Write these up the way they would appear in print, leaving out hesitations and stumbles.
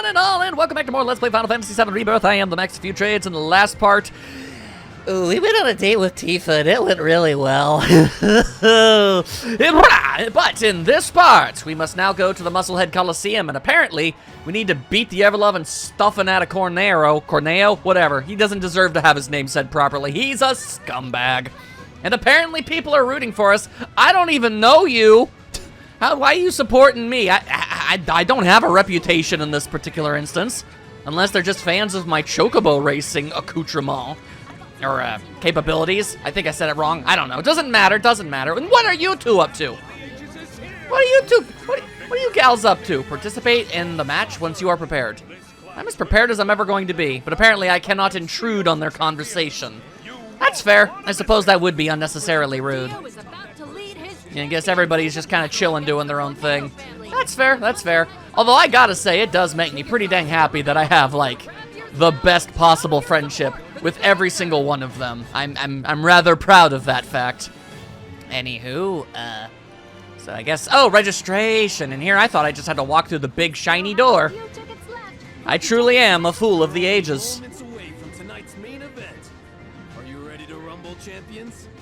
one and all, and welcome back to more Let's Play Final Fantasy VII Rebirth. I am the Max, a few trades in the last part. Ooh, we went on a date with Tifa, and it went really well. But in this part, we must now go to the Musclehead Coliseum, and apparently, we need to beat the ever-loving stuffing out of Corneo, whatever. He doesn't deserve to have his name said properly. He's a scumbag. And apparently, people are rooting for us. I don't even know you. Why are you supporting me? I don't have a reputation in this particular instance, unless they're just fans of my chocobo racing accoutrement. Or, capabilities. I think I said it wrong. I don't know. It doesn't matter. And what are you two up to? What are you gals up to? Participate in the match once you are prepared. I'm as prepared as I'm ever going to be, but apparently I cannot intrude on their conversation. That's fair. I suppose that would be unnecessarily rude. Yeah, I guess everybody's just kind of chilling, doing their own thing. That's fair. Although I gotta say, it does make me pretty dang happy that I have, like, the best possible friendship with every single one of them. I'm rather proud of that fact. Anywho, so I guess, registration. And here I thought I just had to walk through the big shiny door. I truly am a fool of the ages.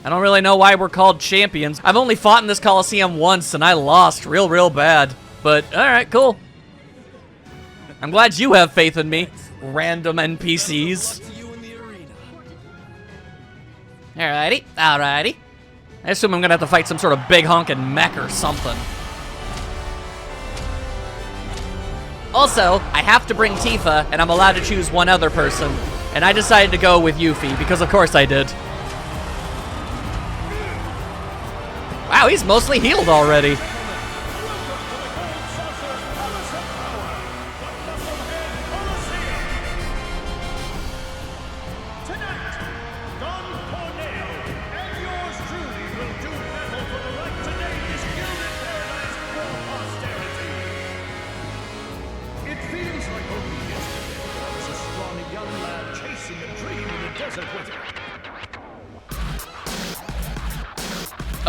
I don't really know why we're called champions. I've only fought in this Coliseum once and I lost real bad. But, alright, cool. I'm glad you have faith in me, random NPCs. Alrighty. I assume I'm gonna have to fight some sort of big honkin' mech or something. Also, I have to bring Tifa, and I'm allowed to choose one other person. And I decided to go with Yuffie, because of course I did. Wow, he's mostly healed already.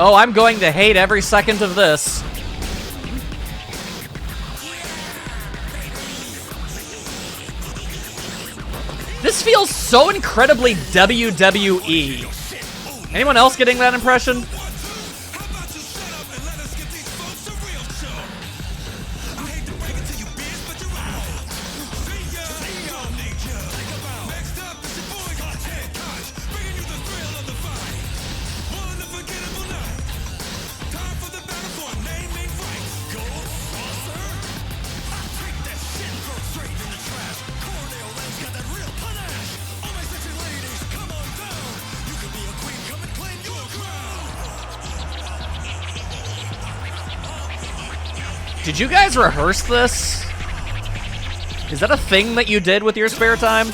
Oh, I'm going to hate every second of this. This feels so incredibly WWE. Anyone else getting that impression? Did you guys rehearse this? Is that a thing that you did with your spare time?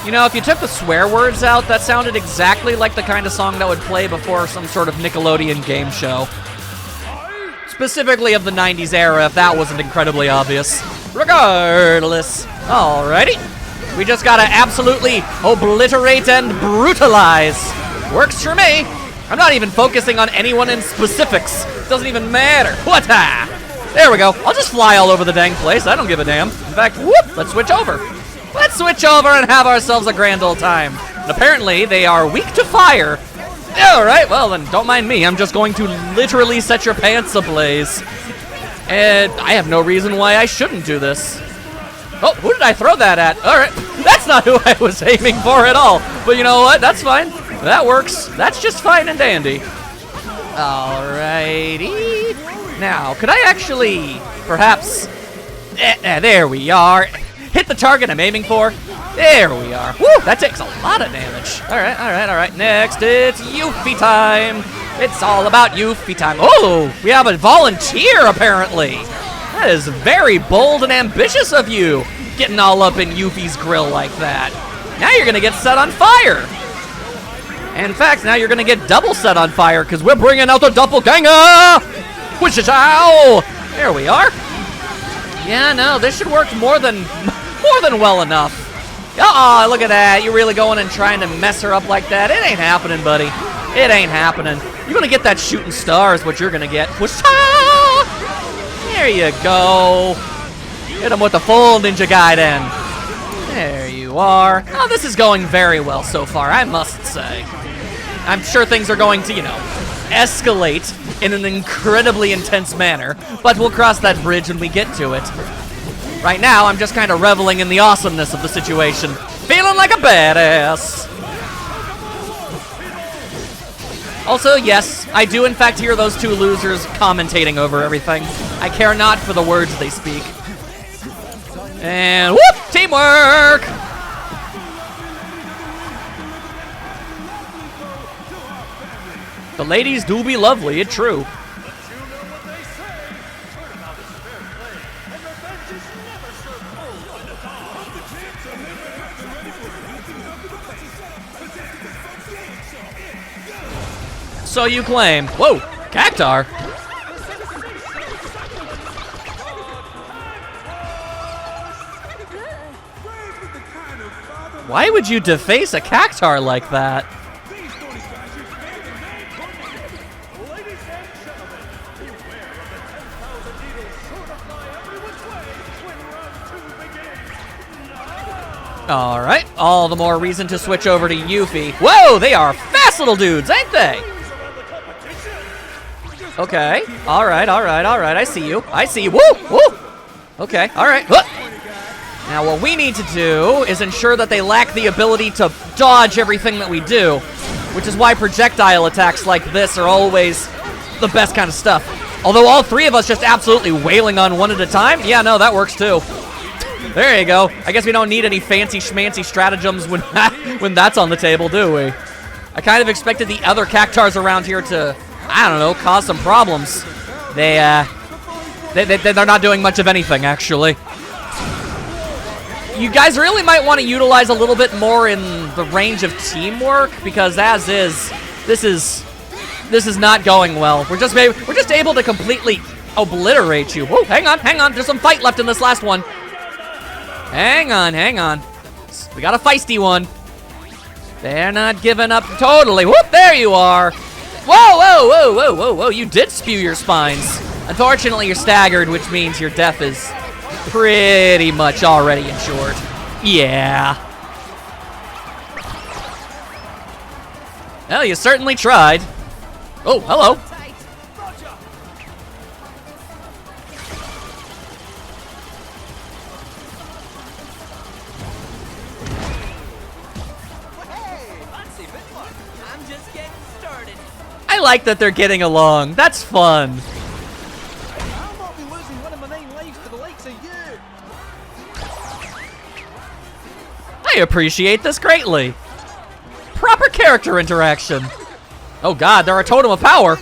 You know, if you took the swear words out, that sounded exactly like the kind of song that would play before some sort of Nickelodeon game show. Specifically of the 90s era, if that wasn't incredibly obvious. Regardless. Alrighty. We just gotta absolutely obliterate and brutalize. Works for me. I'm not even focusing on anyone in specifics. Doesn't even matter. What-a? There we go. I'll just fly all over the dang place. I don't give a damn. In fact, whoop, let's switch over. Let's switch over and have ourselves a grand old time. And apparently, they are weak to fire. Alright, well then, don't mind me. I'm just going to literally set your pants ablaze. And I have no reason why I shouldn't do this. Oh, who did I throw that at? Alright, that's not who I was aiming for at all. But you know what? That's fine. That works. That's just fine and dandy. Alrighty. Now, could I actually, perhaps... there we are. Hit the target I'm aiming for. There we are. Woo, that takes a lot of damage. Alright. Next, it's Yuffie time. It's all about Yuffie time. Oh, we have a volunteer, apparently. That is very bold and ambitious of you, getting all up in Yuffie's grill like that. Now you're gonna get set on fire. In fact, now you're gonna get double set on fire because we're bringing out the doppelganger. Wish-a-chow! There we are. Yeah, no, this should work more than well enough. Uh-oh, look at that. You're really going and trying to mess her up like that. It ain't happening, buddy. It ain't happening. You're gonna get that shooting star is what you're gonna get. Wish-a! There you go. Hit him with the full Ninja Gaiden. There you are. Oh, this is going very well so far, I must say. I'm sure things are going to, escalate in an incredibly intense manner, but we'll cross that bridge when we get to it. Right now, I'm just kind of reveling in the awesomeness of the situation. Feeling like a badass. Also, yes, I do in fact hear those two losers commentating over everything. I care not for the words they speak. And whoop! Teamwork! The ladies do be lovely, it's true. So you claim. Whoa, Cactar. Why would you deface a Cactar like that? All right, all the more reason to switch over to Yuffie. Whoa, they are fast little dudes, ain't they? Okay, all right, I see you. Woo, woo. Okay, all right. Now what we need to do is ensure that they lack the ability to dodge everything that we do, which is why projectile attacks like this are always the best kind of stuff. Although all three of us just absolutely wailing on one at a time, yeah, no, that works too. There you go. I guess we don't need any fancy schmancy stratagems when that's on the table, do we? I kind of expected the other Cactars around here to, I don't know, cause some problems. They're not doing much of anything, actually. You guys really might want to utilize a little bit more in the range of teamwork, because as is, this is not going well. We're just able to completely obliterate you. Whoa, hang on. There's some fight left in this last one. Hang on. We got a feisty one. They're not giving up totally. Whoop, there you are. Whoa. You did spew your spines. Unfortunately, you're staggered, which means your death is pretty much already ensured. Yeah. Well, you certainly tried. Oh, hello. I like that they're getting along. That's fun. I appreciate this greatly. Proper character interaction. Oh god, they're a totem of power.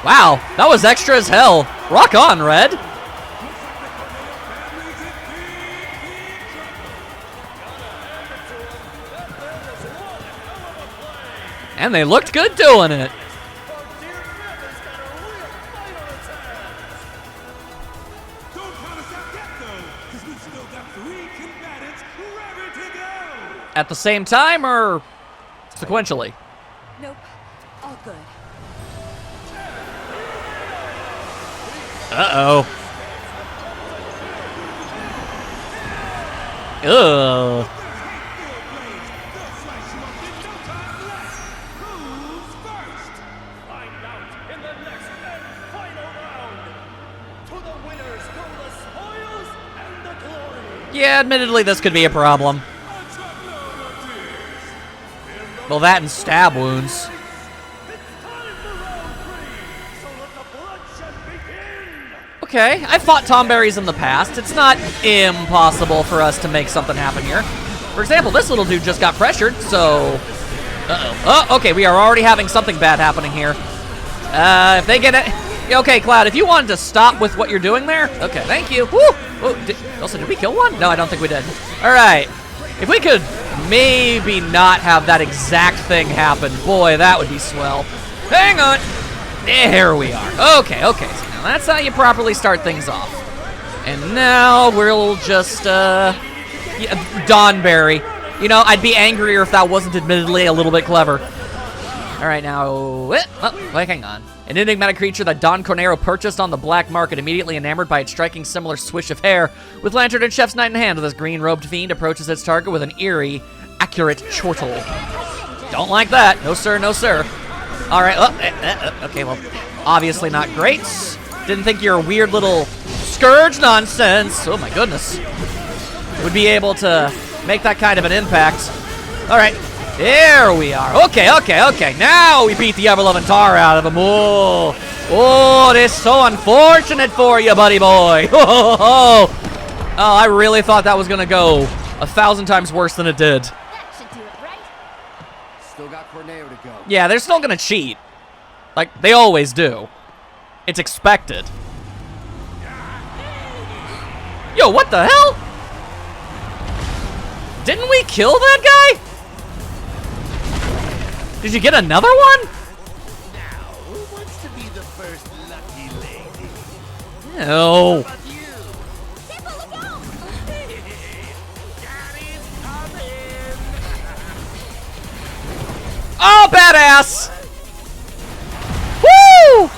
Wow, that was extra as hell. Rock on, Red. And they looked good doing it. At the same time or sequentially? Nope, all good. Uh-oh. Ugh. Yeah, admittedly, this could be a problem. Well, that and stab wounds. Okay, I've fought Tomberries in the past. It's not impossible for us to make something happen here. For example, this little dude just got pressured, so... Uh-oh. Oh, okay, we are already having something bad happening here. Okay, Cloud, if you wanted to stop with what you're doing there, okay, thank you. Woo! Whoa, also, did we kill one? No, I don't think we did. All right. If we could maybe not have that exact thing happen, boy, that would be swell. Hang on. There we are. Okay, okay. So now that's how you properly start things off. And now we'll just, yeah, Dawnberry. You know, I'd be angrier if that wasn't admittedly a little bit clever. All right, now, oh, wait, hang on. An enigmatic creature that Don Cornero purchased on the black market, immediately enamored by its striking similar swish of hair. With lantern and chef's knight in hand, this green-robed fiend approaches its target with an eerie, accurate chortle. Don't like that. No, sir, no, sir. All right, okay, well, obviously not great. Didn't think your weird little scourge nonsense, oh my goodness, would be able to make that kind of an impact. All right. There we are. Okay, okay, okay. Now we beat the ever-loving tar out of him. Oh, this is so unfortunate for you, buddy boy. Oh, I really thought that was going to go 1,000 times worse than it did. That should do it, right? Still got Corneo to go. Yeah, they're still going to cheat. Like, they always do. It's expected. Yo, what the hell? Didn't we kill that guy? Did you get another one? Now, who wants to be the first lucky lady? No. How about you? People, look out! Daddy's coming! Oh, badass! Woo!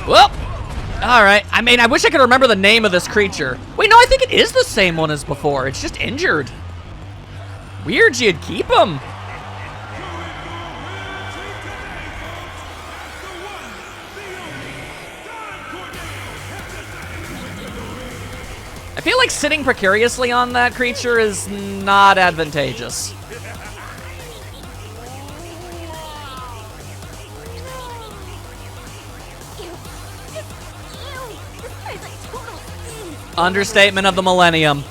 Well, all right. I mean, I wish I could remember the name of this creature. Wait, no, I think it is the same one as before. It's just injured. Weird you'd keep him. I feel like sitting precariously on that creature is not advantageous. Understatement of the millennium.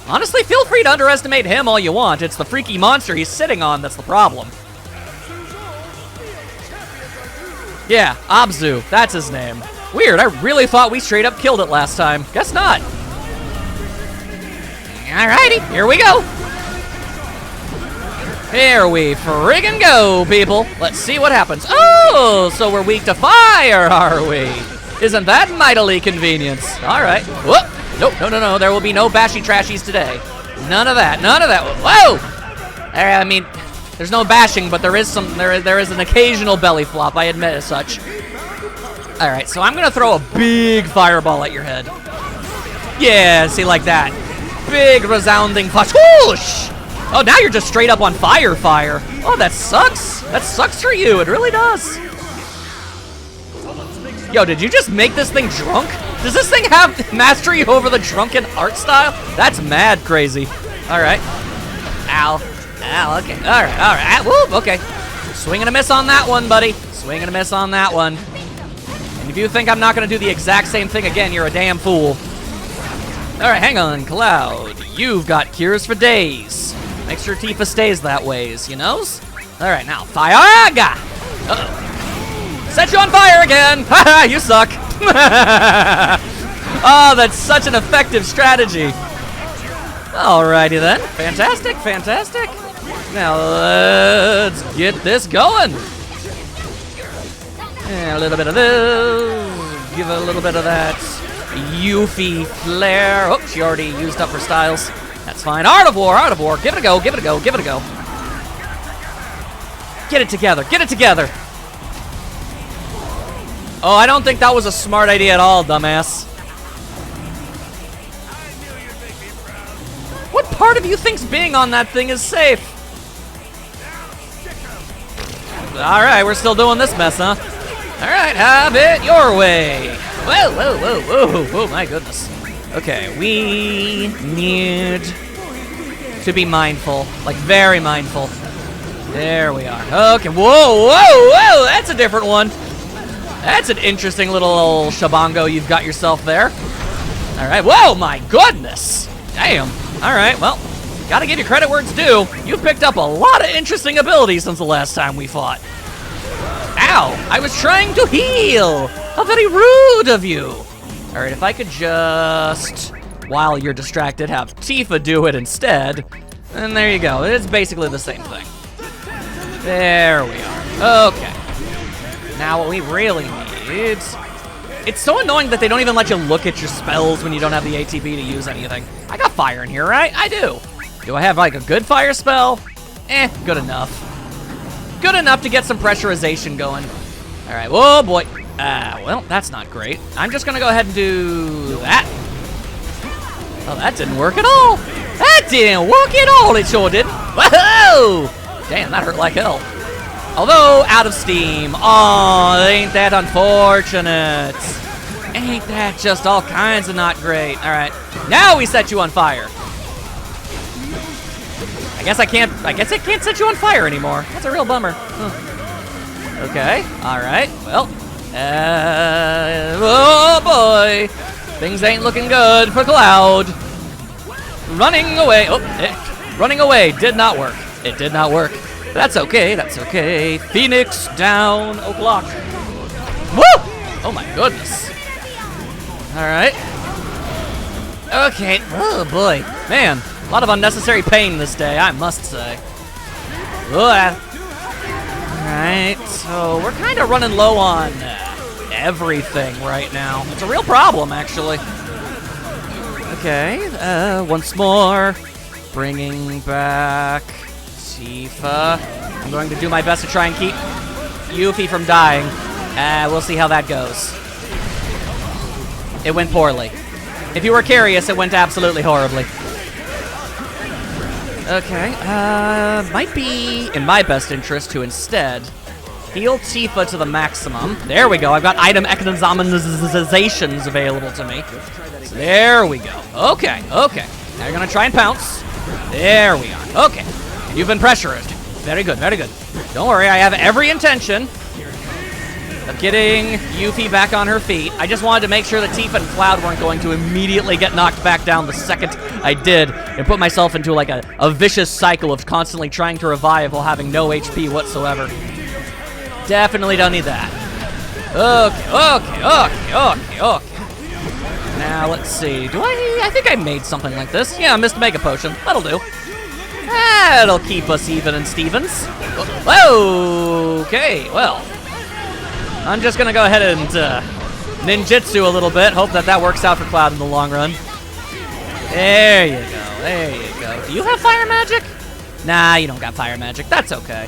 Honestly, feel free to underestimate him all you want. It's the freaky monster he's sitting on that's the problem. Yeah, Abzu. That's his name. Weird, I really thought we straight up killed it last time. Guess not. Alrighty, here we go. Here we friggin' go, people. Let's see what happens. Oh, so we're weak to fire, are we? Isn't that mightily convenient? All right. Whoop. Nope. No. There will be no bashy trashies today. None of that. None of that. Whoa. I mean, there's no bashing, but there is some. There is an occasional belly flop. I admit as such. All right. So I'm gonna throw a big fireball at your head. Yeah. See, like that. Big resounding flash. Whoosh. Oh, now you're just straight up on fire. Oh, that sucks. That sucks for you. It really does. Yo, did you just make this thing drunk? Does this thing have mastery over the drunken art style? That's mad crazy. All right. Ow, okay. All right. Whoop, okay. Swing and a miss on that one, buddy. Swing and a miss on that one. And if you think I'm not going to do the exact same thing again, you're a damn fool. All right, hang on, Cloud. You've got cures for days. Make sure Tifa stays that ways, you knows? All right, now, Fire-aga! Uh-oh. Set you on fire again! Haha, you suck! Oh, that's such an effective strategy. Alrighty then. Fantastic. Now let's get this going. And a little bit of this. Give a little bit of that Yuffie flair. Oh, she already used up her styles. That's fine. Art of War. Give it a go. Get it together. Oh, I don't think that was a smart idea at all, dumbass. What part of you thinks being on that thing is safe? Alright, we're still doing this mess, huh? Alright, have it your way. Whoa, my goodness. Okay, we need to be mindful, like very mindful. There we are. Okay, whoa, that's a different one. That's an interesting little shabango you've got yourself there. All right, whoa, my goodness. Damn. All right, well, Gotta give you credit where it's due. You've picked up a lot of interesting abilities since the last time we fought. Ow! I was trying to heal! How very rude of you! Alright, if I could just, while you're distracted, have Tifa do it instead. And there you go. It's basically the same thing. There we are. Okay. Now what we really need... It's so annoying that they don't even let you look at your spells when you don't have the ATB to use anything. I got fire in here, right? I do. Do I have like a good fire spell? Good enough. Good enough to get some pressurization going. All right, whoa boy. Well, that's not great. I'm just gonna go ahead and do that. Oh, that didn't work at all. That didn't work at all, it sure didn't. Whoa! Damn, that hurt like hell. Although, out of steam. Oh, ain't that unfortunate. Ain't that just all kinds of not great. All right, now we set you on fire. I guess I can't set you on fire anymore. That's a real bummer. Huh. Okay, all right, well. Oh boy. Things ain't looking good for Cloud. Running away, running away did not work. It did not work. That's okay, that's okay. Phoenix down o'clock. Woo! Oh my goodness. All right. Okay, oh boy. Man, a lot of unnecessary pain this day, I must say. All right, so we're kind of running low on everything right now. It's a real problem, actually. Okay, once more. Bringing back Tifa. I'm going to do my best to try and keep Yuffie from dying. We'll see how that goes. It went poorly. If you were curious, it went absolutely horribly. Okay, might be in my best interest to instead heal Tifa to the maximum. There we go, I've got item economizations available to me. So there we go. Okay, okay. Now you're gonna try and pounce. There we are. Okay. You've been pressurized. Very good, very good. Don't worry, I have every intention of getting Yuffie back on her feet. I just wanted to make sure that Tifa and Cloud weren't going to immediately get knocked back down the second I did and put myself into like a vicious cycle of constantly trying to revive while having no HP whatsoever. Definitely don't need that. Okay. Now, let's see. I think I made something like this. Yeah, I missed Mega Potion. That'll do. That'll keep us even and Stevens. Okay, well. I'm just gonna go ahead and ninjutsu a little bit. Hope that works out for Cloud in the long run. There you go, there you go. Do you have fire magic? Nah, you don't got fire magic. That's okay.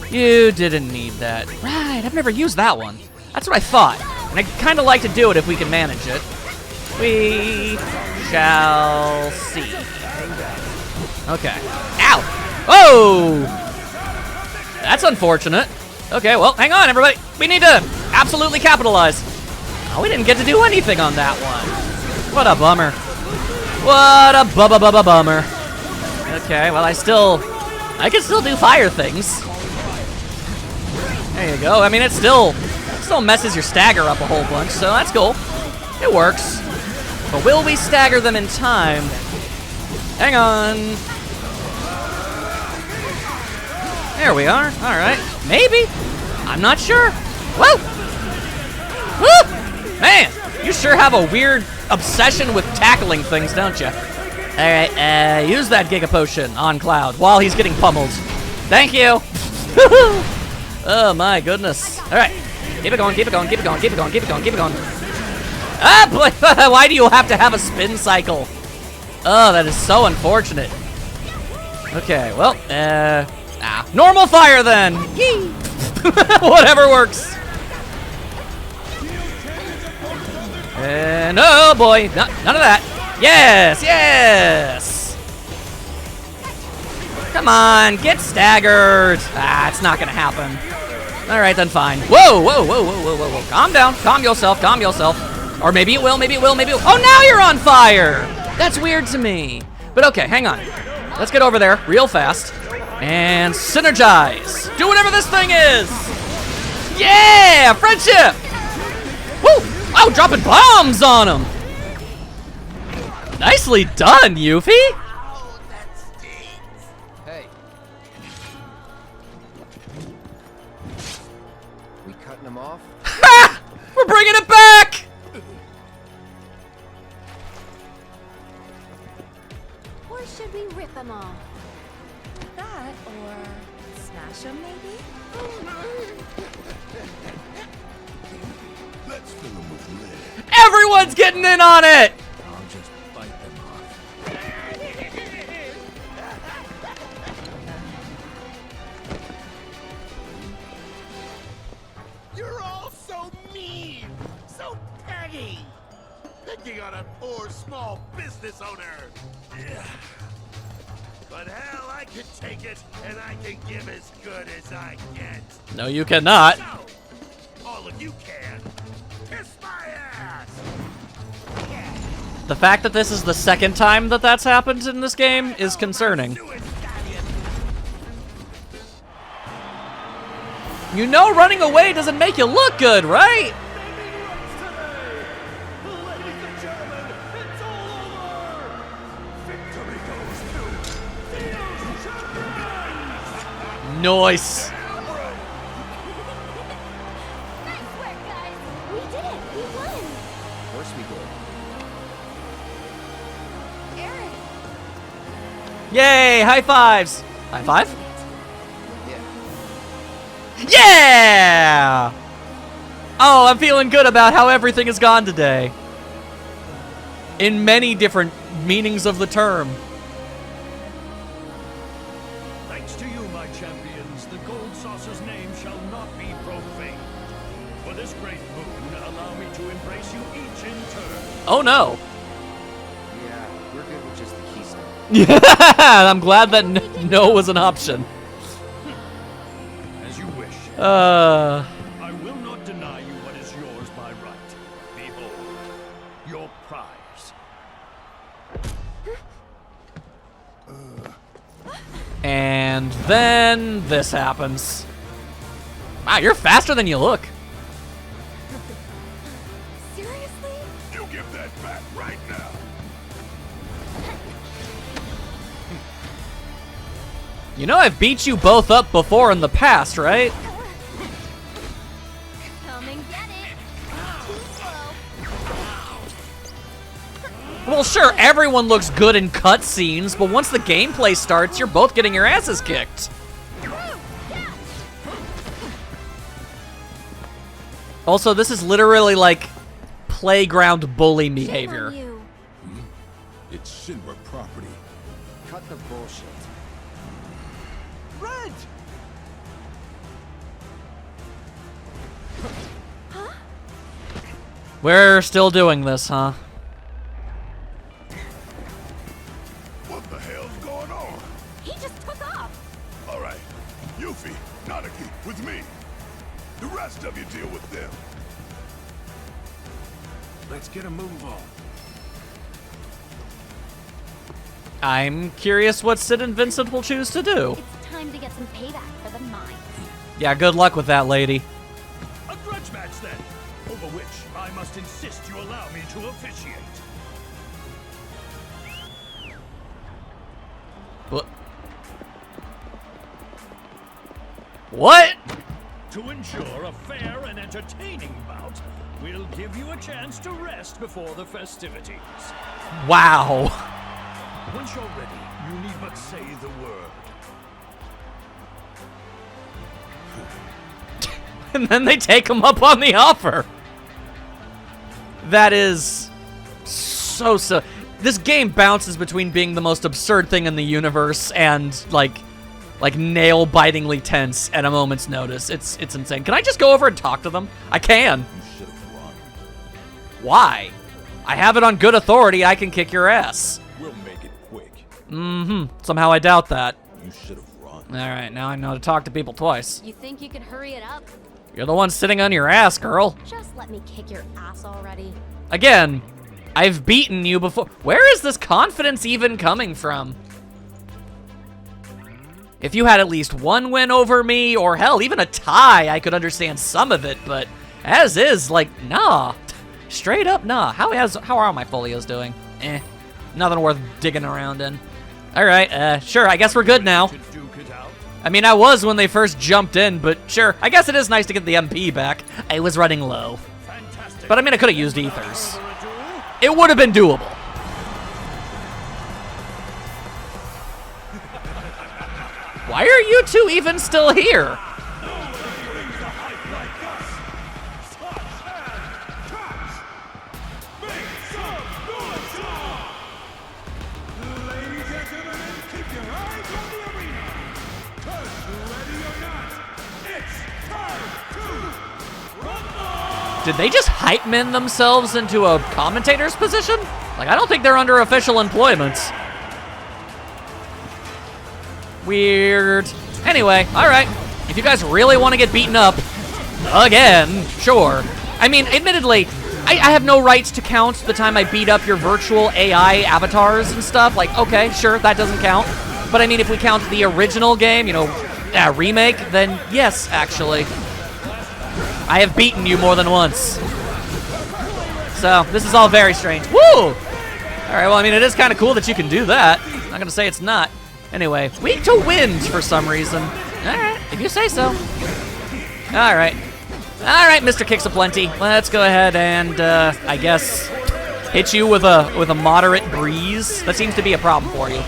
You didn't need that. Right, I've never used that one. That's what I thought. And I'd kind of like to do it if we can manage it. We shall see. Okay. Ow! Oh! That's unfortunate. Okay, well, hang on, everybody. We need to absolutely capitalize. Oh, we didn't get to do anything on that one. What a bummer. What a bummer. Okay, well, I can still do fire things. There you go. I mean, it still messes your stagger up a whole bunch, so that's cool. It works. But will we stagger them in time? Hang on. There we are. All right. Maybe. I'm not sure. Whoa! Woo! Man, you sure have a weird obsession with tackling things, don't you? All right, use that Giga Potion on Cloud while he's getting pummeled. Thank you. Oh my goodness. All right, keep it going, keep it going, keep it going, keep it going, keep it going, keep it going. Ah, boy, why do you have to have a spin cycle? Oh, that is so unfortunate. Okay, well, normal fire then. Yee. Whatever works. And oh boy, none of that. Yes, yes. Come on, get staggered. It's not gonna happen. All right, then fine. Whoa, whoa, whoa, whoa, whoa, whoa, whoa. Calm down, calm yourself, calm yourself. Or maybe it will, maybe it will, maybe it will. Oh, now you're on fire. That's weird to me. But okay, hang on. Let's get over there real fast. And synergize. Do whatever this thing is. Yeah, friendship. Woo. Oh, dropping bombs on him. Nicely done, Yuffie. Or should we rip them all? That or smash them, maybe? Let's fill them with lead. Everyone's getting in on it! I'll just bite them off. You're all so mean, so petty, picking on a poor small business owner. Yeah. But hell, I can take it, and I can give as good as I get. No, you cannot. So, all of you can. Kiss my ass! Yeah. The fact that this is the second time that that's happened in this game is concerning. Do it, stallion. You know running away doesn't make you look good, right? Nice. Nice work, guys. We did it. We won. Of course we did. Aaron. Yay, high fives. High five? Yeah. Yeah! Oh, I'm feeling good about how everything has gone today. In many different meanings of the term. Thanks to you, my champions, the Gold Saucer's name shall not be profaned. For this great boon, allow me to embrace you each in turn. Oh no. Yeah, we're good with just the keystone. Yeah, I'm glad that no was an option. As you wish. Uh, I will not deny you what is yours by right. Behold, your prize. and then this happens. Wow, you're faster than you look. Seriously? You give that back right now. You know I've beat you both up before in the past, right? Come and get it. Too slow. Well, sure, everyone looks good in cutscenes, but once the gameplay starts, you're both getting your asses kicked. Also, this is literally like playground bully Shame behavior. on you. It's Shinra property. Cut the bullshit. Red! We're still doing this, huh? What the hell's going on? He just took off. All right, Yuffie, Nanaki, with me. The rest of you deal with them. Let's get a move on. I'm curious what Sid and Vincent will choose to do. It's time to get some payback for the mine. Yeah, good luck with that, lady. A grudge match, then, over which I must insist you allow me to officiate. What? To ensure a fair and entertaining bout, we'll give you a chance to rest before the festivities. Wow. Once you're ready, you need but say the word. And then they take him up on the offer. That is so. This game bounces between being the most absurd thing in the universe and like nail-bitingly tense at a moment's notice. It's insane. Can I just go over and talk to them? I can. You should have run. Why? I have it on good authority. I can kick your ass. We'll make it quick. Somehow I doubt that. You should have run. All right, now I know how to talk to people twice. You think you could hurry it up? You're the one sitting on your ass, girl. Just let me kick your ass already. Again, I've beaten you before. Where is this confidence even coming from? If you had at least one win over me, or hell, even a tie, I could understand some of it, but as is, like, nah. Straight up, nah. How are my folios doing? Nothing worth digging around in. All right, sure, I guess we're good now. To duke it out. I mean, I was when they first jumped in, but sure, I guess it is nice to get the MP back. I was running low. Fantastic. But I mean, I could have used ethers. Further ado, It would have been doable. Why are you two even still here? Did they just hype men themselves into a commentator's position? Like, I don't think they're under official employment. Weird. Anyway, alright. If you guys really want to get beaten up, again, sure. I mean, admittedly, I have no rights to count the time I beat up your virtual AI avatars and stuff. Like, okay, sure, that doesn't count. But I mean, if we count the original game, you know, remake, then yes, actually. I have beaten you more than once. So, this is all very strange. Woo! Alright, well, I mean, it is kind of cool that you can do that. I'm not gonna say it's not. Anyway, weak to wind for some reason. Alright, if you say so. Alright. Alright, Mr. Kicks-a-Plenty. Let's go ahead and, I guess, hit you with a moderate breeze. That seems to be a problem for you.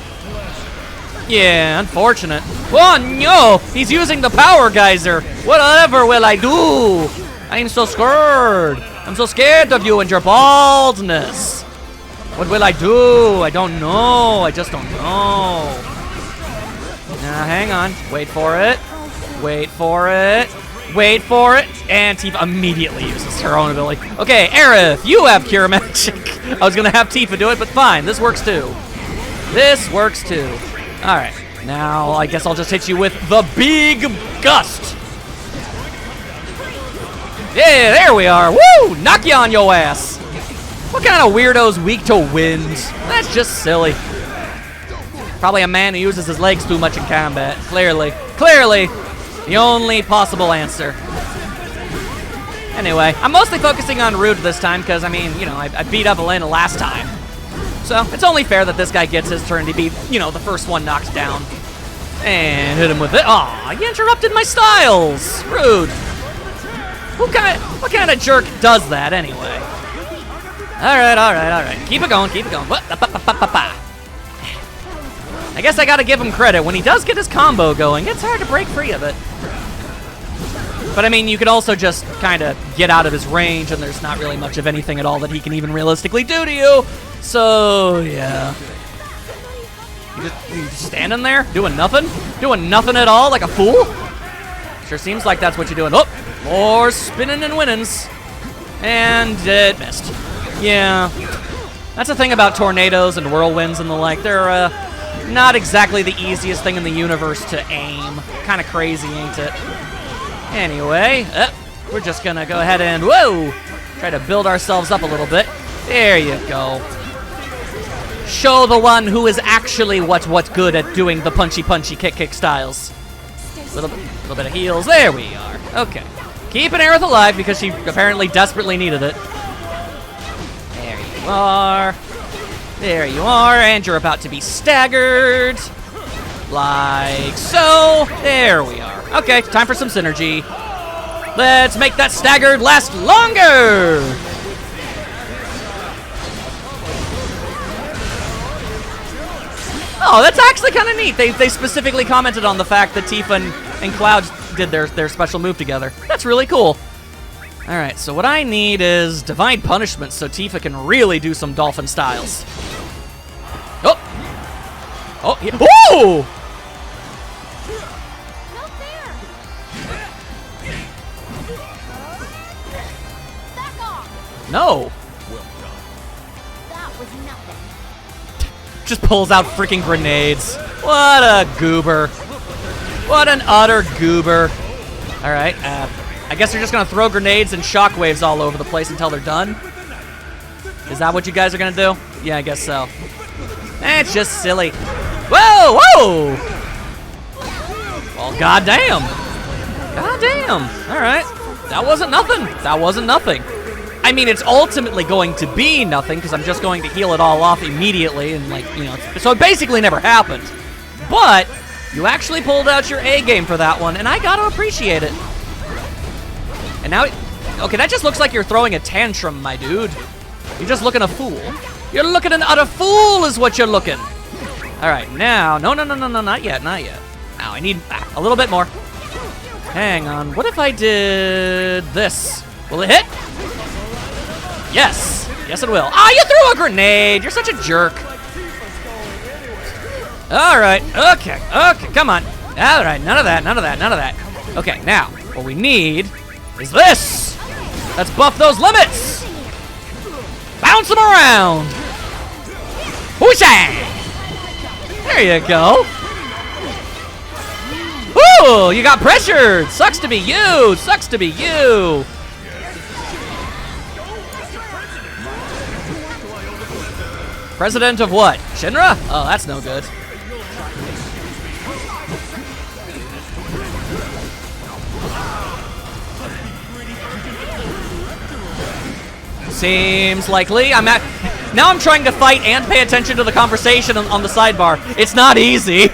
Yeah, unfortunate. Oh no! He's using the power geyser! Whatever will I do? I'm so scared! I'm so scared of you and your baldness! What will I do? I don't know. I just don't know. Now, hang on. Wait for it. Wait for it. Wait for it. And Tifa immediately uses her own ability. Okay, Aerith, you have Cure Magic. I was gonna have Tifa do it, but fine. This works too. This works too. Alright, now I guess I'll just hit you with the Big Gust. Yeah, there we are. Woo! Knock you on your ass. What kind of weirdo's weak to wind? That's just silly. Probably a man who uses his legs too much in combat. Clearly. Clearly, the only possible answer. Anyway, I'm mostly focusing on Rude this time because, I mean, you know, I beat up Elena last time. So, it's only fair that this guy gets his turn to be, you know, the first one knocked down. And hit him with it. Aw, you interrupted my styles. Rude. What kind of jerk does that anyway? Alright. Keep it going, keep it going. I guess I gotta give him credit. When he does get his combo going, it's hard to break free of it. But I mean, you could also just kind of get out of his range, and there's not really much of anything at all that he can even realistically do to you. So, yeah. You just standing there, doing nothing? Doing nothing at all, like a fool? Sure seems like that's what you're doing. Oh, more spinning and winnings. And it missed. Yeah. That's the thing about tornadoes and whirlwinds and the like. They're not exactly the easiest thing in the universe to aim. Kind of crazy, ain't it? Anyway, we're just gonna go ahead and, whoa, try to build ourselves up a little bit. There you go. Show the one who is actually what's good at doing the punchy kick styles. Little bit of heals. There we are. Okay. Keeping Aerith alive because she apparently desperately needed it. There you are. There you are, and you're about to be staggered. Like so. There we are. Okay, time for some synergy. Let's make that staggered last longer. Oh, that's actually kind of neat. They specifically commented on the fact that Tifa and Cloud did their special move together. That's really cool. All right, so what I need is Divine Punishment so Tifa can really do some dolphin styles. Oh! Oh, yeah. Ooh! Not there. Back off. No. That was nothing. Just pulls out freaking grenades. What a goober. What an utter goober. All right, I guess they're just gonna throw grenades and shockwaves all over the place until they're done. Is that what you guys are gonna do? Yeah, I guess so. It's just silly. Whoa, whoa! Well, goddamn. Goddamn. All right, that wasn't nothing. That wasn't nothing. I mean, it's ultimately going to be nothing because I'm just going to heal it all off immediately and, like, you know, so it basically never happened. But you actually pulled out your A game for that one, and I gotta appreciate it. And now, okay, that just looks like you're throwing a tantrum, my dude. You're just looking a fool. You're looking an utter fool is what you're looking. All right, now, no, not yet, not yet. Ow, I need a little bit more. Hang on. What if I did this? Will it hit? Yes. Yes, it will. Ah, you threw a grenade. You're such a jerk. All right. Okay. Okay. Come on. All right. None of that. None of that. None of that. Okay. Now, what we need is this. Let's buff those limits. Bounce them around. Whooshang! There you go. Ooh, you got pressured. Sucks to be you. Sucks to be you. President of what? Shinra? Oh, that's no good. Seems likely. Now I'm trying to fight and pay attention to the conversation on the sidebar. It's not easy.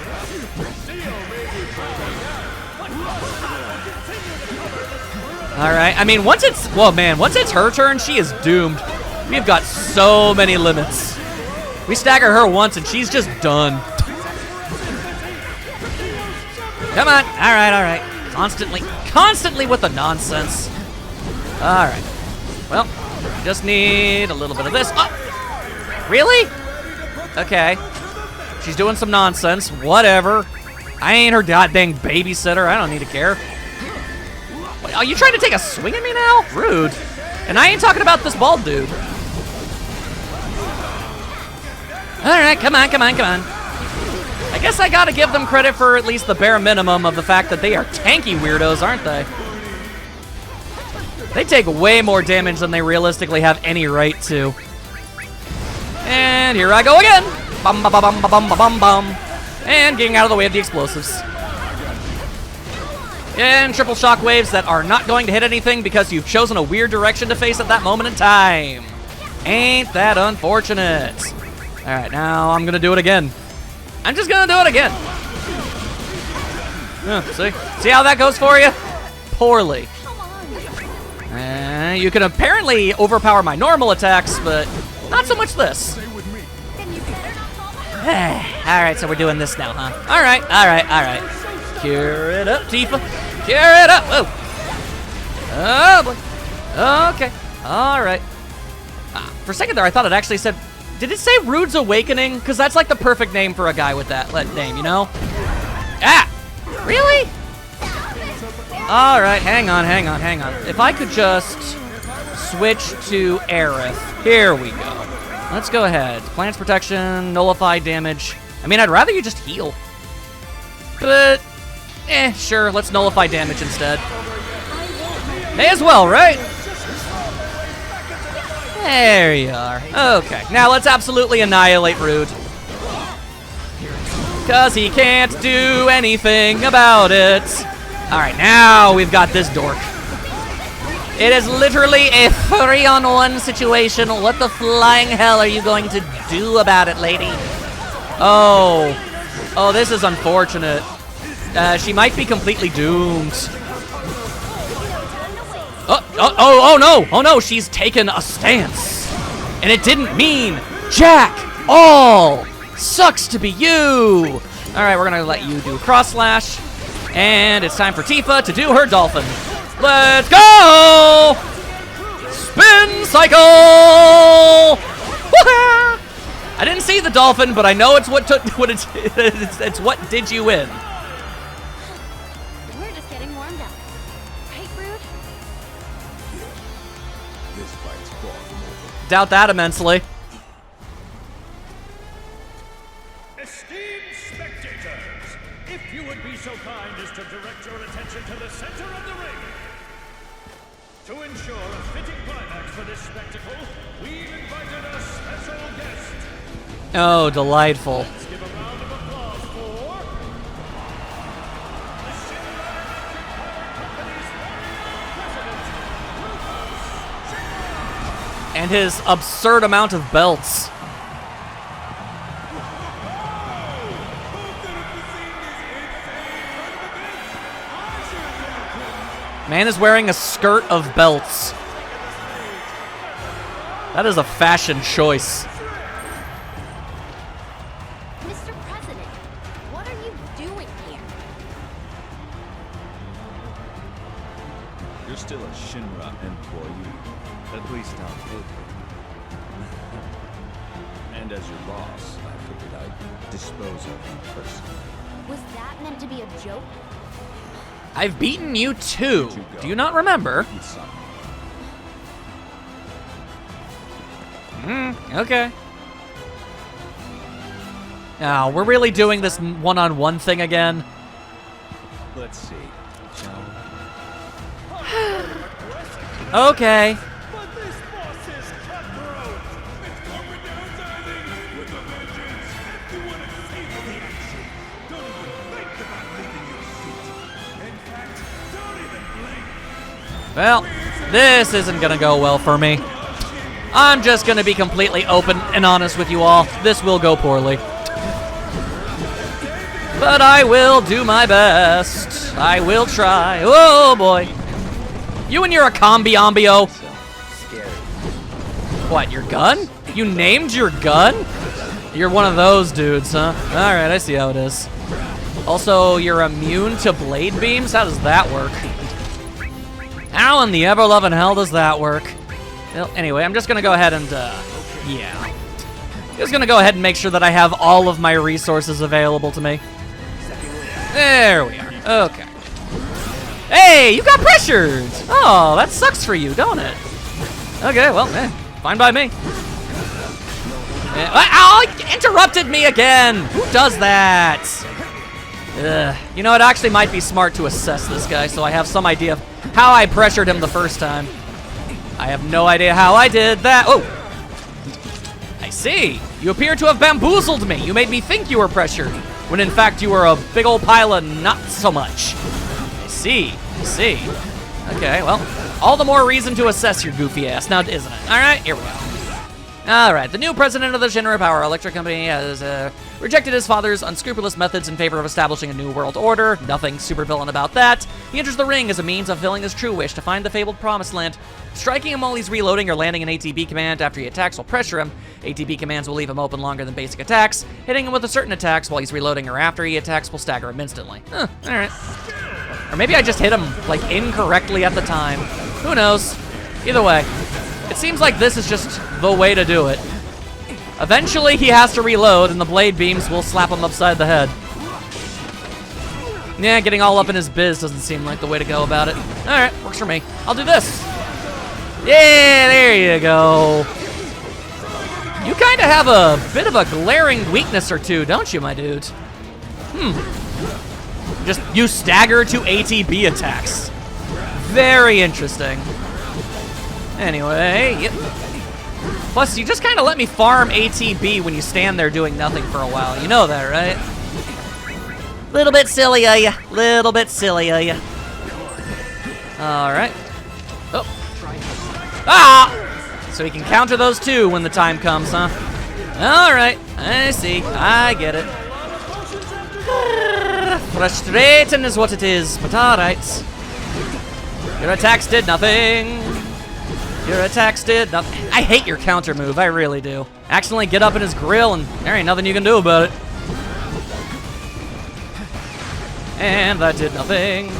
Alright, I mean, once it's her turn, she is doomed. We've got so many limits. We stagger her once and she's just done. Come on. Alright. Constantly with the nonsense. Alright. Well, just need a little bit of this. Oh, really? Okay. She's doing some nonsense. Whatever. I ain't her goddamn babysitter. I don't need to care. Wait, are you trying to take a swing at me now? Rude. And I ain't talking about this bald dude. Alright, come on. I guess I gotta give them credit for at least the bare minimum of the fact that they are tanky weirdos, aren't they? They take way more damage than they realistically have any right to. And here I go again. Bum, bum, bum, bum, bum, bum, bum. And getting out of the way of the explosives. And triple shockwaves that are not going to hit anything because you've chosen a weird direction to face at that moment in time. Ain't that unfortunate? Alright, now I'm gonna do it again. I'm just gonna do it again. See how that goes for you? Poorly. You can apparently overpower my normal attacks, but not so much this. Alright, so we're doing this now, huh? Alright. Cure it up, Tifa. Cure it up. Oh boy. Okay. Alright. For a second there, I thought it actually said... Did it say Rude's Awakening? Because that's like the perfect name for a guy with that name, you know? Ah! Really? Alright, hang on. If I could just switch to Aerith. Here we go. Let's go ahead. Plants protection, nullify damage. I mean, I'd rather you just heal. But, sure, let's nullify damage instead. May as well, right? There you are. Okay, now let's absolutely annihilate Rude. Because he can't do anything about it. Alright, now we've got this dork. It is literally a 3-on-1 situation. What the flying hell are you going to do about it, lady? Oh, this is unfortunate. She might be completely doomed. Oh no, she's taken a stance. And it didn't mean jack all. Sucks to be you. All right, we're gonna let you do cross slash. And it's time for Tifa to do her dolphin. Let's go! Spin cycle! Woo-ha! I didn't see the dolphin, but I know it's it's what did you win. We're just getting warmed up. Right, Rude? This fight's far from over. Doubt that immensely. Esteemed spectators, if you would be so kind as to direct your attention to the center of the ring. To ensure a fitting climax for this spectacle, we've invited a special guest. Oh, delightful. Let's give a round of applause for the Shinra Electric Power Company's president, And his absurd amount of belts. Man is wearing a skirt of belts. That is a fashion choice. Mr. President, what are you doing here? You're still a Shinra employee. At least on paper. And as your boss, I figured I'd dispose of you personally. Was that meant to be a joke? I've beaten you too. Do you not remember? Okay. Now, we're really doing this one-on-one thing again. Let's see, shall we? Okay. But this boss is cutthroat. It's corporate downsizing with a vengeance. If you want to see the action, don't even think about leaving your seat. In fact, don't even blink. Well, this isn't gonna go well for me. I'm just gonna be completely open and honest with you all. This will go poorly. But I will do my best. I will try. Oh boy. You and your Akambio. Scary. What, your gun? You named your gun? You're one of those dudes, huh? Alright, I see how it is. Also, you're immune to blade beams? How does that work? How in the ever-loving hell does that work? Well, anyway, I'm just gonna go ahead and, yeah. Just gonna go ahead and make sure that I have all of my resources available to me. There we are. Okay. Hey, you got pressured! Oh, that sucks for you, don't it? Okay, well, fine by me. Oh, he interrupted me again! Who does that? You know, it actually might be smart to assess this guy so I have some idea of how I pressured him the first time. I have no idea how I did that. Oh! I see. You appear to have bamboozled me. You made me think you were pressured, when in fact you were a big old pile of not so much. I see. Okay, well, all the more reason to assess your goofy ass now, isn't it? All right, here we go. All right, the new president of the Shinra Power Electric Company has rejected his father's unscrupulous methods in favor of establishing a new world order. Nothing supervillain about that. He enters the ring as a means of fulfilling his true wish to find the fabled promised land. Striking him while he's reloading or landing an ATB command after he attacks will pressure him. ATB commands will leave him open longer than basic attacks. Hitting him with a certain attacks while he's reloading or after he attacks will stagger him instantly. All right. Or maybe I just hit him, like, incorrectly at the time. Who knows? Either way, it seems like this is just the way to do it. Eventually, he has to reload, and the blade beams will slap him upside the head. Yeah, getting all up in his biz doesn't seem like the way to go about it. All right, works for me. I'll do this. Yeah, there you go. You kind of have a bit of a glaring weakness or two, don't you, my dude? Just you stagger to ATB attacks. Very interesting. Anyway, yep. Plus, you just kind of let me farm ATB when you stand there doing nothing for a while. You know that, right? Little bit silly of ya. Little bit silly of ya. All right. Oh. Ah! So he can counter those too when the time comes, huh? All right. I see. I get it. Frustrating is what it is, but all right. Your attacks did nothing. Your attacks did nothing. I hate your counter move, I really do. Accidentally get up in his grill and there ain't nothing you can do about it. And that did nothing.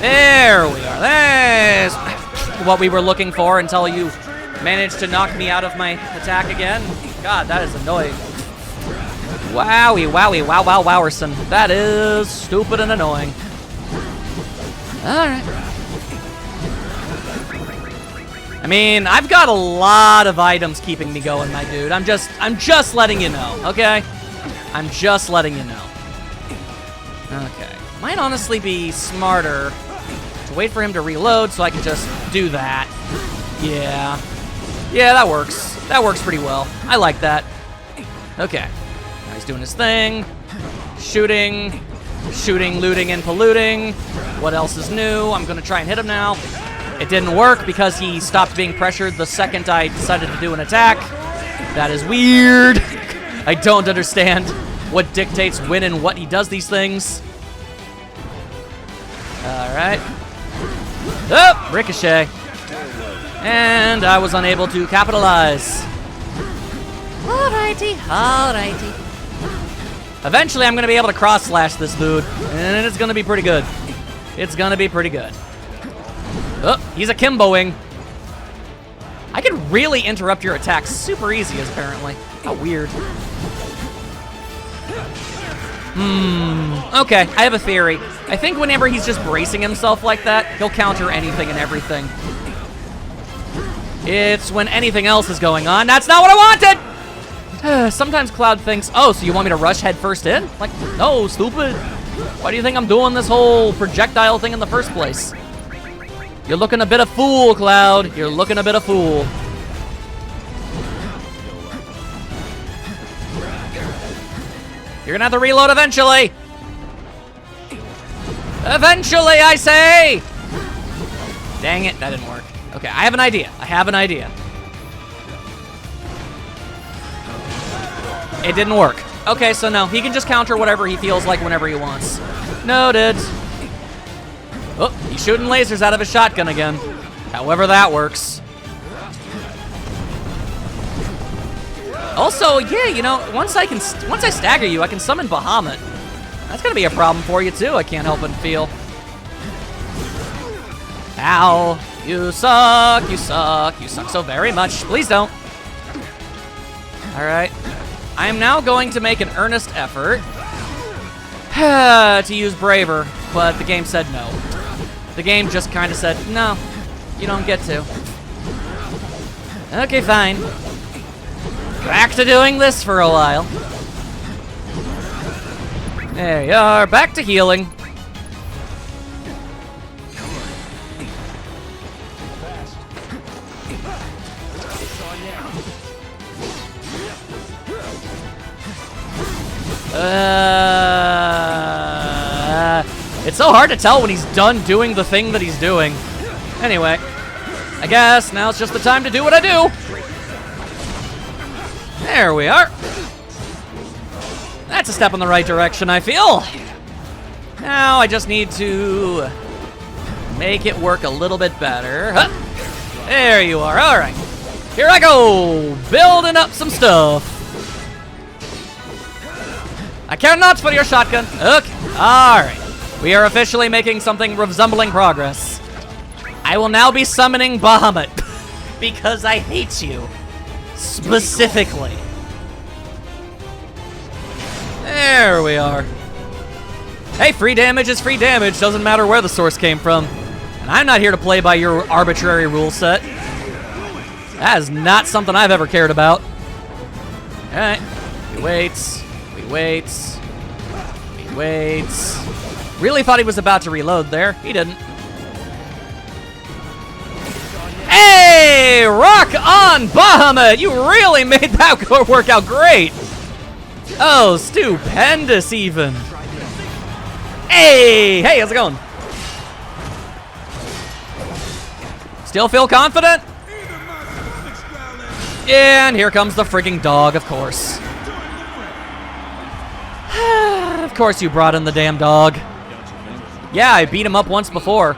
There we are. There's what we were looking for until you managed to knock me out of my attack again. God, that is annoying. Wowie, wowie, wow, wow, wowerson. That is stupid and annoying. Alright. I mean, I've got a lot of items keeping me going, my dude. I'm just letting you know, okay? I'm just letting you know. Okay. Might honestly be smarter to wait for him to reload so I can just do that. Yeah. Yeah, that works. That works pretty well. I like that. Okay. Now he's doing his thing. Shooting, looting, and polluting. What else is new? I'm gonna try and hit him now. It didn't work because he stopped being pressured the second I decided to do an attack. That is weird. I don't understand what dictates when and what he does these things. All right. Oh, ricochet. And I was unable to capitalize. Alrighty, alrighty. Eventually, I'm gonna be able to cross slash this dude, and it's gonna be pretty good. It's gonna be pretty good. Oh, he's a Kimboing. I can really interrupt your attacks super easy, apparently. How weird. Okay, I have a theory. I think whenever he's just bracing himself like that, he'll counter anything and everything. It's when anything else is going on. That's not what I wanted! Sometimes Cloud thinks, oh, so you want me to rush head first in? Like, no, stupid. Why do you think I'm doing this whole projectile thing in the first place? You're looking a bit of fool, Cloud. You're looking a bit of fool. You're gonna have to reload eventually. Eventually, I say! Dang it, that didn't work. Okay, I have an idea. I have an idea. It didn't work. Okay, so no, he can just counter whatever he feels like whenever he wants. Noted. Oh, he's shooting lasers out of his shotgun again. However that works. Also, yeah, you know, once I stagger you, I can summon Bahamut. That's gonna be a problem for you too, I can't help but feel. Ow. You suck, you suck, you suck so very much. Please don't. Alright. I am now going to make an earnest effort to use Braver, but the game said no. The game just kind of said, no, you don't get to. Okay, fine. Back to doing this for a while. There you are, back to healing. It's so hard to tell when he's done doing the thing that he's doing. Anyway, I guess now it's just the time to do what I do. There we are. That's a step in the right direction, I feel. Now I just need to make it work a little bit better. Huh. There you are. All right. Here I go. Building up some stuff. I care not for your shotgun. Okay. All right. We are officially making something resembling progress. I will now be summoning Bahamut because I hate you. Specifically. There we are. Hey, free damage is free damage. Doesn't matter where the source came from. And I'm not here to play by your arbitrary rule set. That is not something I've ever cared about. Alright. We wait. We wait. We wait. Really thought he was about to reload there. He didn't. Hey! Rock on, Bahamut! You really made that work out great! Oh, stupendous even. Hey! Hey, how's it going? Still feel confident? And here comes the freaking dog, of course. Of course you brought in the damn dog. Yeah, I beat him up once before.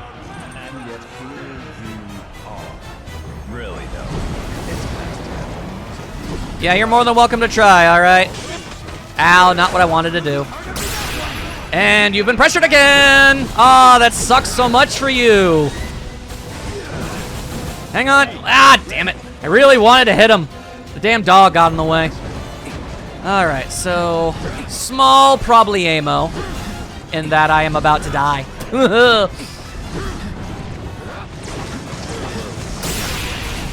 Yeah, you're more than welcome to try, alright? Ow, not what I wanted to do. And you've been pressured again! Aw, that sucks so much for you. Hang on. Ah, damn it. I really wanted to hit him. The damn dog got in the way. Alright, so small problemo in that I am about to die.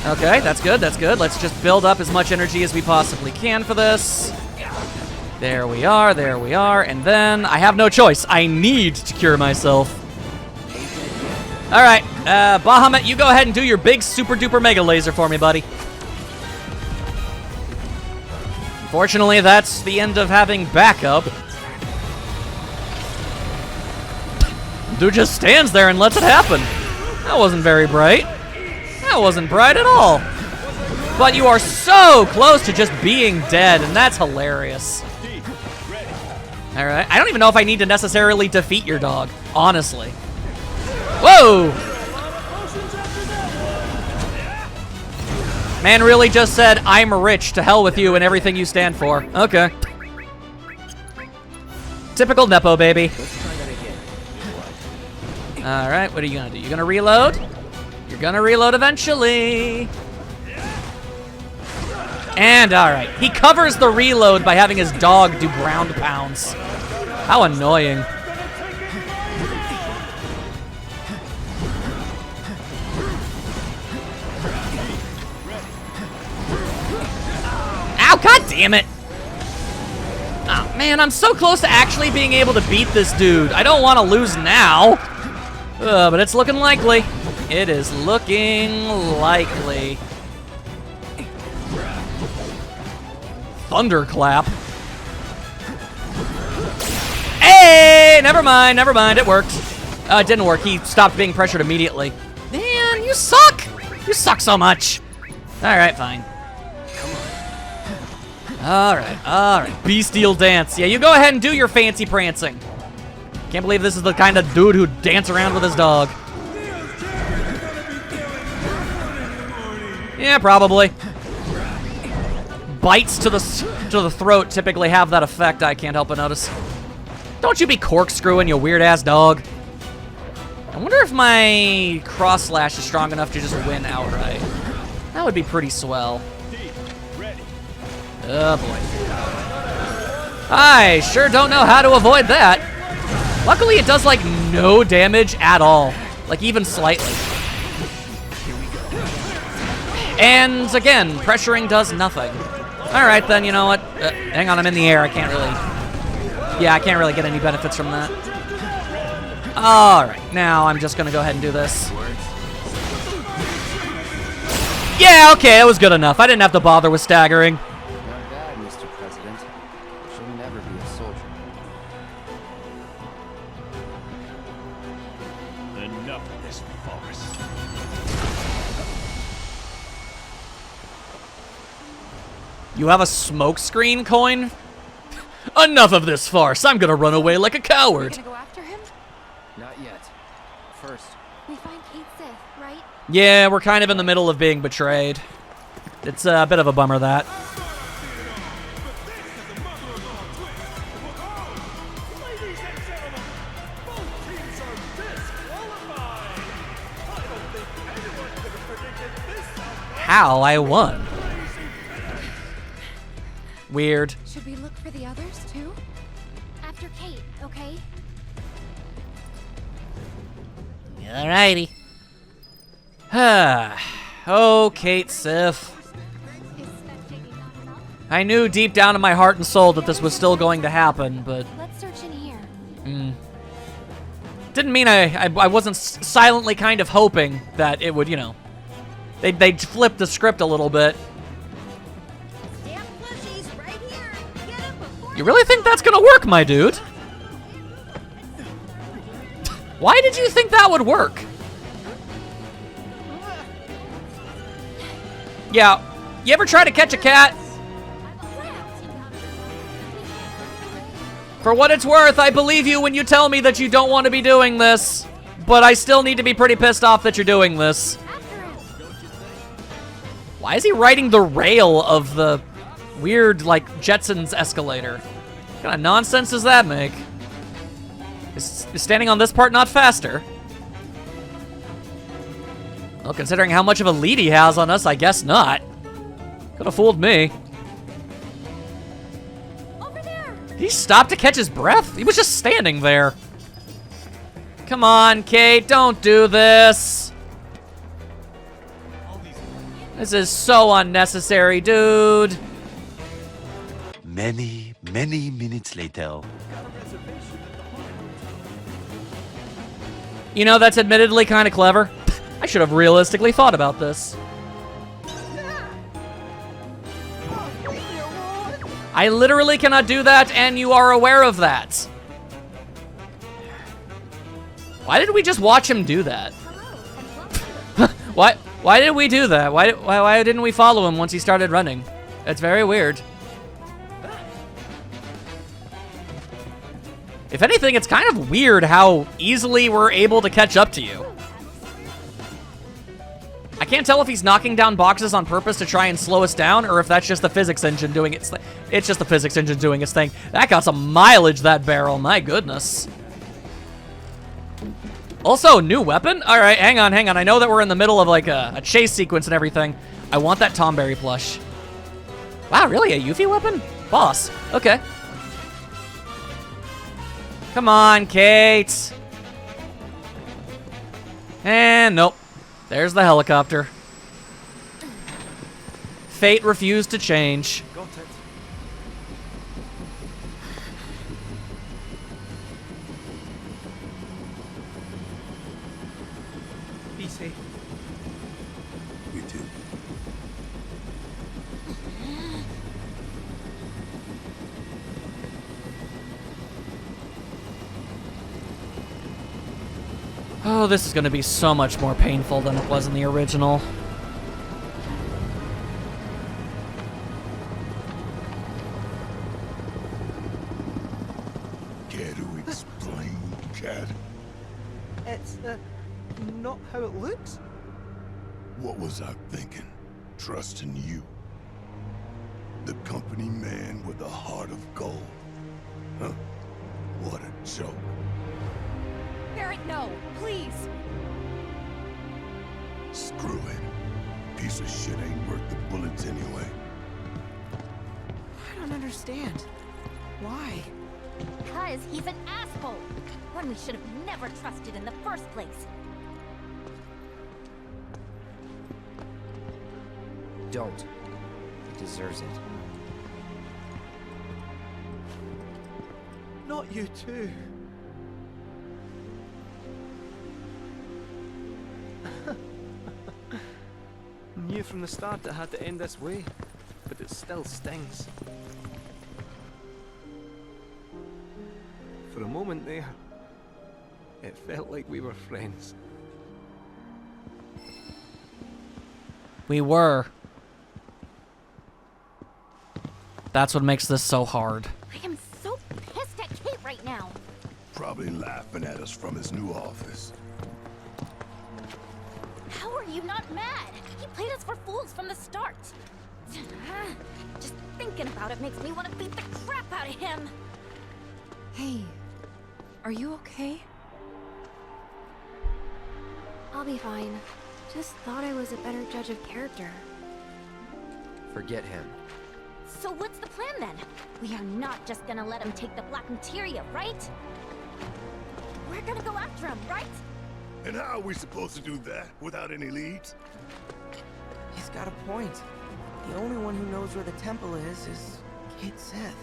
Okay, that's good, that's good. Let's just build up as much energy as we possibly can for this. There we are, and then I have no choice. I need to cure myself. Alright, Bahamut, you go ahead and do your big super duper mega laser for me, buddy. Fortunately, that's the end of having backup. Dude just stands there and lets it happen. That wasn't very bright. That wasn't bright at all. But you are so close to just being dead, and that's hilarious. Alright, I don't even know if I need to necessarily defeat your dog, honestly. Whoa! Man really just said, I'm rich, to hell with you and everything you stand for. Okay. Typical Nepo, baby. All right, what are you gonna do? You gonna reload? You're gonna reload eventually. And all right, he covers the reload by having his dog do ground pounds. How annoying. Ow, god damn it. Oh man, I'm so close to actually being able to beat this dude. I don't want to lose now. But it's looking likely. It is looking likely. Thunderclap. Hey, never mind, it worked. It didn't work, he stopped being pressured immediately. Man, you suck! You suck so much. All right, fine. All right, bestial dance. Yeah, you go ahead and do your fancy prancing. Can't believe this is the kind of dude who'd dance around with his dog. Yeah, probably. Bites to the throat typically have that effect, I can't help but notice. Don't you be corkscrewing, you weird-ass dog. I wonder if my cross slash is strong enough to just win outright. That would be pretty swell. Oh, boy. I sure don't know how to avoid that. Luckily, it does, like, no damage at all. Like, even slightly. And, again, pressuring does nothing. All right, then, you know what? Hang on, I'm in the air. I can't really get any benefits from that. All right, now I'm just going to go ahead and do this. Yeah, okay, it was good enough. I didn't have to bother with staggering. Not bad, Mr. President. Should never be a soldier. Enough of this farce. You have a smokescreen coin? Enough of this farce. I'm gonna run away like a coward. Gonna go after him? Not yet. First, We find Kate Sith, right? Yeah, we're kind of in the middle of being betrayed. It's a bit of a bummer, that. Ladies and gentlemen, both teams are disqualified. I don't think anyone could have predicted this outcome. How I won. Weird. Should we look for the others too? After Kate, okay? Alrighty. Oh, Kate Sith. Is spectating not enough? I knew deep down in my heart and soul that this was still going to happen, but Let's search in here. didn't mean I wasn't silently kind of hoping that it would, you know, they'd flip the script a little bit. Damn plushies right here. Get 'em before You really think that's gonna work, my dude? Why did you think that would work? Yeah, you ever try to catch a cat? For what it's worth, I believe you when you tell me that you don't want to be doing this. But I still need to be pretty pissed off that you're doing this. after him. Why is he riding the rail of the weird, like, Jetsons escalator? What kind of nonsense does that make? Is standing on this part not faster? Well, considering how much of a lead he has on us, I guess not. Could have fooled me. Over there. He stopped to catch his breath? He was just standing there. Come on, Kate, don't do this. This is so unnecessary, dude. Many minutes later. You know, that's admittedly kind of clever. I should have realistically thought about this. I literally cannot do that, and you are aware of that. Why did we just watch him do that? Why did we do that? Why didn't we follow him once he started running? It's very weird. If anything, it's kind of weird how easily we're able to catch up to you. I can't tell if he's knocking down boxes on purpose to try and slow us down, or if that's just the physics engine doing its thing. It's just the physics engine doing its thing. That got some mileage, that barrel. My goodness. Also, new weapon? All right, hang on. I know that we're in the middle of like a chase sequence and everything. I want that Tomberry plush. Wow, really? A Yuffie weapon? Boss. Okay. Come on, Kate. And nope. There's the helicopter. Fate refused to change. Got it. Be safe. You too. Oh, this is gonna be so much more painful than it was in the original. Care to explain, Cat? It's, not how it looks. What was I thinking? Trusting you. The company man with a heart of gold. Huh? What a joke. Barrett, no, please. Screw it. Piece of shit ain't worth the bullets anyway. I don't understand. Why? Because he's an asshole. One we should have never trusted in the first place. Don't. He deserves it. Not you too. Knew from the start it had to end this way, but it still stings. For a moment there, it felt like we were friends. We were. That's what makes this so hard. I am so pissed at Kate right now. Probably laughing at us from his new office. How are you not mad? He played us for fools from the start. Just thinking about it makes me want to beat the crap out of him. Hey, are you okay? I'll be fine. Just thought I was a better judge of character. Forget him. So what's the plan then? We are not just gonna let him take the black materia, right? We're gonna go after him, right? And how are we supposed to do that without any leads? He's got a point. The only one who knows where the temple is Kate Sith.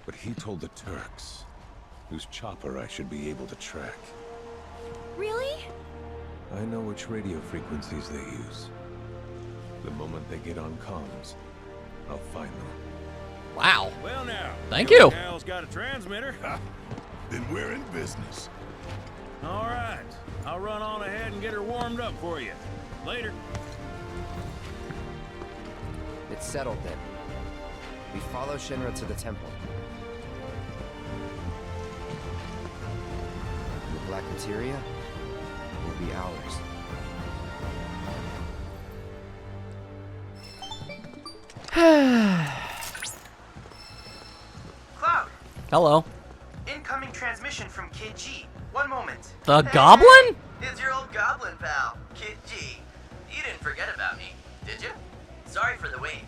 But he told the Turks, whose chopper I should be able to track. Really? I know which radio frequencies they use. The moment they get on comms, I'll find them. Wow. Well now. Thank your you. gal's got a transmitter. Ha! Then we're in business. All right. I'll run on ahead and get her warmed up for you. Later. It's settled then. We follow Shinra to the temple. The black materia will be ours. Cloud, Hello. incoming transmission from Kid G. One moment. The goblin? It's your old goblin pal, Kid G. You didn't forget about me, did you? Sorry for the wait.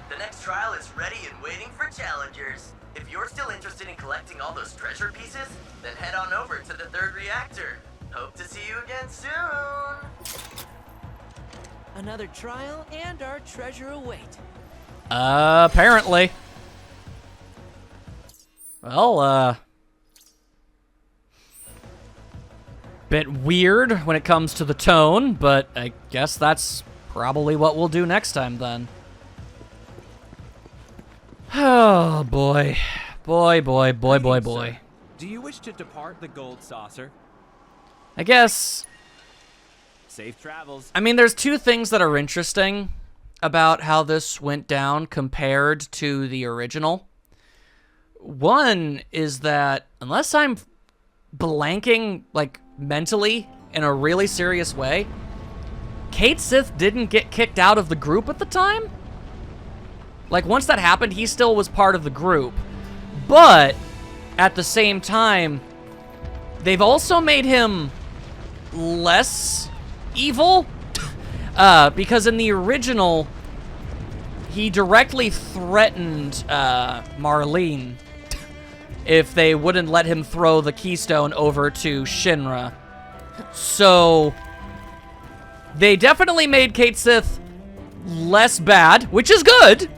The next trial is ready and waiting for challengers. If you're still interested in collecting all those treasure pieces, then head on over to the third reactor. Hope to see you again soon. Another trial and our treasure await. Apparently. Well, bit weird when it comes to the tone, but I guess that's probably what we'll do next time then. Oh boy. Boy. Do you wish to depart the gold saucer? I guess, Safe travels. I mean, there's two things that are interesting about how this went down compared to the original. One is that, unless I'm blanking, like, mentally in a really serious way, Kate Sith didn't get kicked out of the group at the time. Like, once that happened, he still was part of the group. But at the same time, they've also made him less evil. Because in the original, he directly threatened Marlene if they wouldn't let him throw the keystone over to Shinra. So they definitely made Cait Sith less bad, which is good,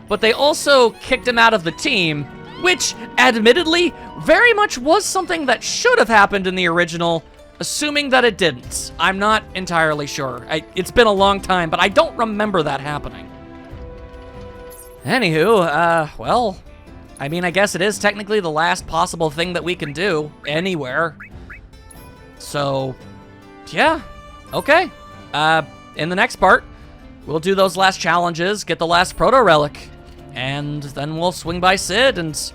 but they also kicked him out of the team, which admittedly very much was something that should have happened in the original, assuming that it didn't. I'm not entirely sure. It's been a long time, but I don't remember that happening. Anywho, well, I mean, I guess it is technically the last possible thing that we can do anywhere. So, yeah, okay. In the next part, we'll do those last challenges, get the last proto-relic, and then we'll swing by Sid and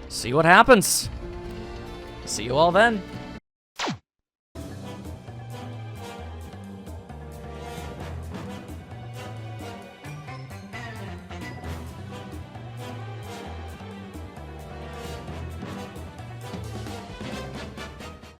see what happens. See you all then.